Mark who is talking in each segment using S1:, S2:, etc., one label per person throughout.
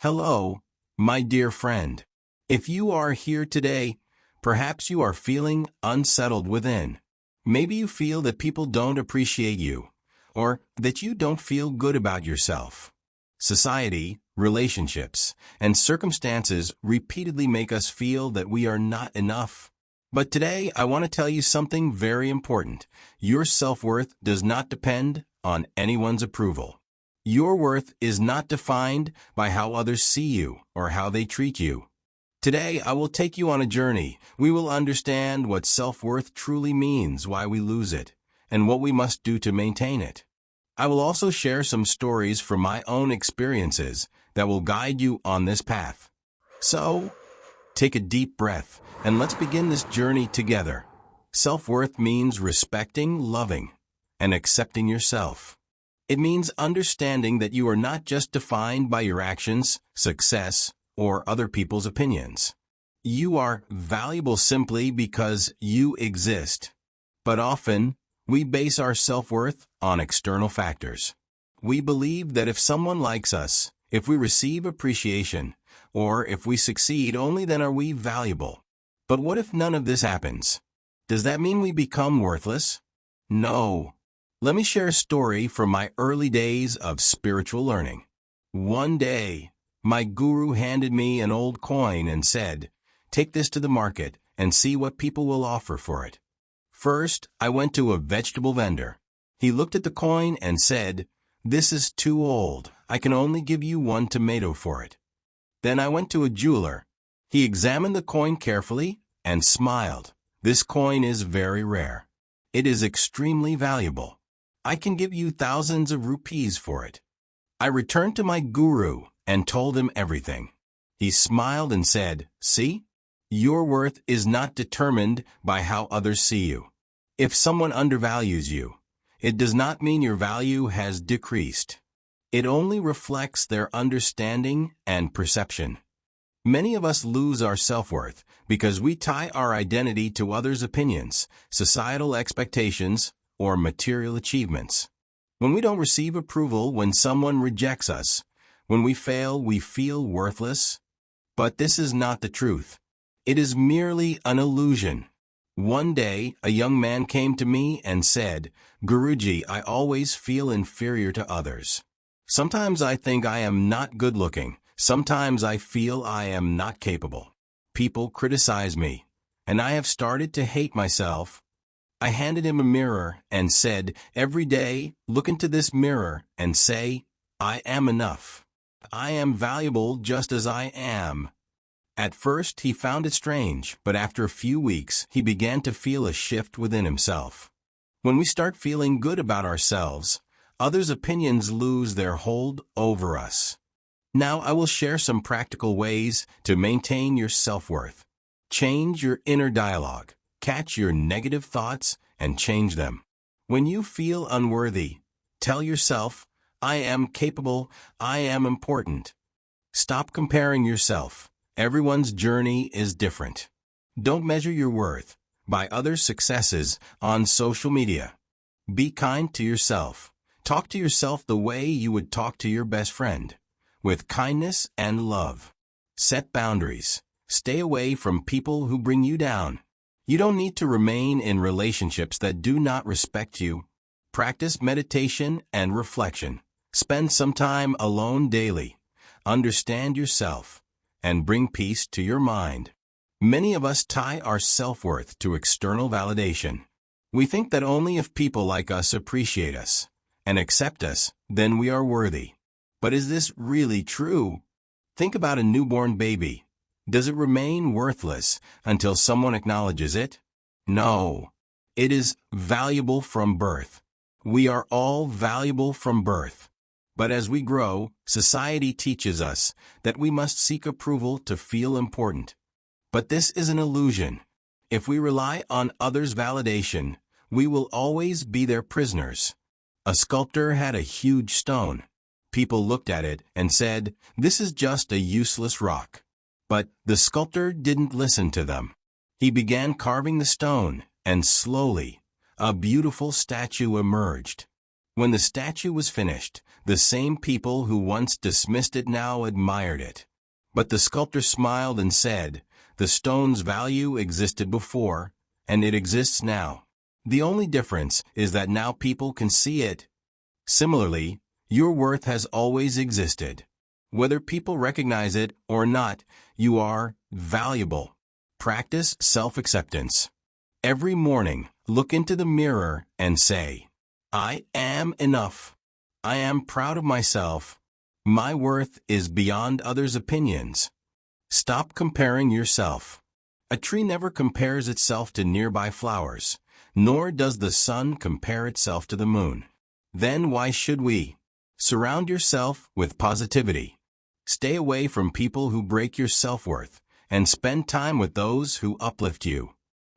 S1: Hello, my dear friend. If you are here today, perhaps you are feeling unsettled within. Maybe you feel that people don't appreciate you, or that you don't feel good about yourself. Society, relationships, and circumstances repeatedly make us feel that we are not enough. But today, I want to tell you something very important. Your self-worth does not depend on anyone's approval. Your worth is not defined by how others see you or how they treat you. Today, I will take you on a journey. We will understand what self-worth truly means, why we lose it, and what we must do to maintain it. I will also share some stories from my own experiences that will guide you on this path. So, take a deep breath and let's begin this journey together. Self-worth means respecting, loving, and accepting yourself. It means understanding that you are not just defined by your actions, success, or other people's opinions. You are valuable simply because you exist. But often, we base our self-worth on external factors. We believe that if someone likes us, if we receive appreciation, or if we succeed, only then are we valuable. But what if none of this happens? Does that mean we become worthless? No. Let me share a story from my early days of spiritual learning. One day, my guru handed me an old coin and said, "Take this to the market and see what people will offer for it." First, I went to a vegetable vendor. He looked at the coin and said, "This is too old. I can only give you one tomato for it." Then I went to a jeweler. He examined the coin carefully and smiled. "This coin is very rare. It is extremely valuable. I can give you thousands of rupees for it." I returned to my guru and told him everything. He smiled and said, "See? Your worth is not determined by how others see you. If someone undervalues you, it does not mean your value has decreased. It only reflects their understanding and perception." Many of us lose our self-worth because we tie our identity to others' opinions, societal expectations, or material achievements. When we don't receive approval, when someone rejects us, when we fail, we feel worthless. But this is not the truth. It is merely an illusion. One day, a young man came to me and said, "Guruji, I always feel inferior to others. Sometimes I think I am not good-looking. Sometimes I feel I am not capable. People criticize me, and I have started to hate myself." I handed him a mirror and said, "Every day, look into this mirror and say, 'I am enough. I am valuable just as I am.'" At first, he found it strange, but after a few weeks, he began to feel a shift within himself. When we start feeling good about ourselves, others' opinions lose their hold over us. Now I will share some practical ways to maintain your self-worth. Change your inner dialogue. Catch your negative thoughts and change them. When you feel unworthy, tell yourself, "I am capable, I am important." Stop comparing yourself. Everyone's journey is different. Don't measure your worth by others' successes on social media. Be kind to yourself. Talk to yourself the way you would talk to your best friend, with kindness and love. Set boundaries. Stay away from people who bring you down. You don't need to remain in relationships that do not respect you. Practice meditation and reflection. Spend some time alone daily. Understand yourself and bring peace to your mind. Many of us tie our self-worth to external validation. We think that only if people like us appreciate us and accept us, then we are worthy. But is this really true? Think about a newborn baby. Does it remain worthless until someone acknowledges it? No. It is valuable from birth. We are all valuable from birth. But as we grow, society teaches us that we must seek approval to feel important. But this is an illusion. If we rely on others' validation, we will always be their prisoners. A sculptor had a huge stone. People looked at it and said, "This is just a useless rock." But the sculptor didn't listen to them. He began carving the stone, and slowly, a beautiful statue emerged. When the statue was finished, The same people who once dismissed it now admired it. But the sculptor smiled and said, "The stone's value existed before, and it exists now. The only difference is that now people can see it." Similarly, your worth has always existed. Whether people recognize it or not, you are valuable. Practice self-acceptance. Every morning, look into the mirror and say, "I am enough. I am proud of myself. My worth is beyond others' opinions." Stop comparing yourself. A tree never compares itself to nearby flowers, nor does the sun compare itself to the moon. Then why should we? Surround yourself with positivity. Stay away from people who break your self-worth, and spend time with those who uplift you.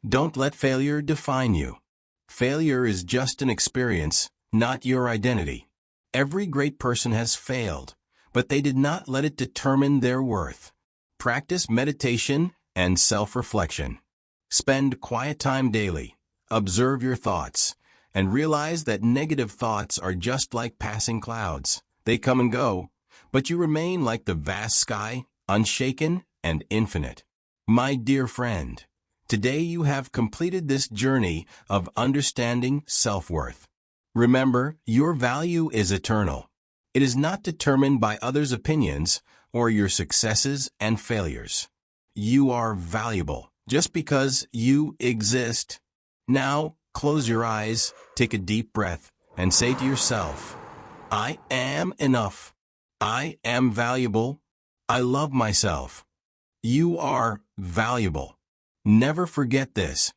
S1: Don't let failure define you. Failure is just an experience, not your identity. Every great person has failed, but they did not let it determine their worth. Practice meditation and self-reflection. Spend quiet time daily. Observe your thoughts, and realize that negative thoughts are just like passing clouds. They come and go, but you remain like the vast sky, unshaken and infinite. My dear friend, today you have completed this journey of understanding self-worth. Remember, your value is eternal. It is not determined by others' opinions or your successes and failures. You are valuable just because you exist. Now, close your eyes, take a deep breath, and say to yourself, "I am enough. I am valuable. I love myself." You are valuable. Never forget this.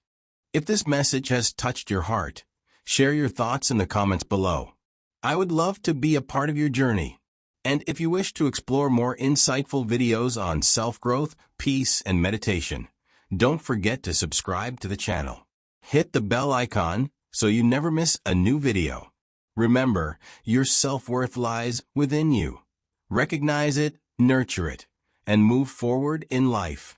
S1: If this message has touched your heart, share your thoughts in the comments below. I would love to be a part of your journey. And if you wish to explore more insightful videos on self-growth, peace, and meditation, don't forget to subscribe to the channel. Hit the bell icon so you never miss a new video. Remember, your self-worth lies within you. Recognize it, nurture it, and move forward in life.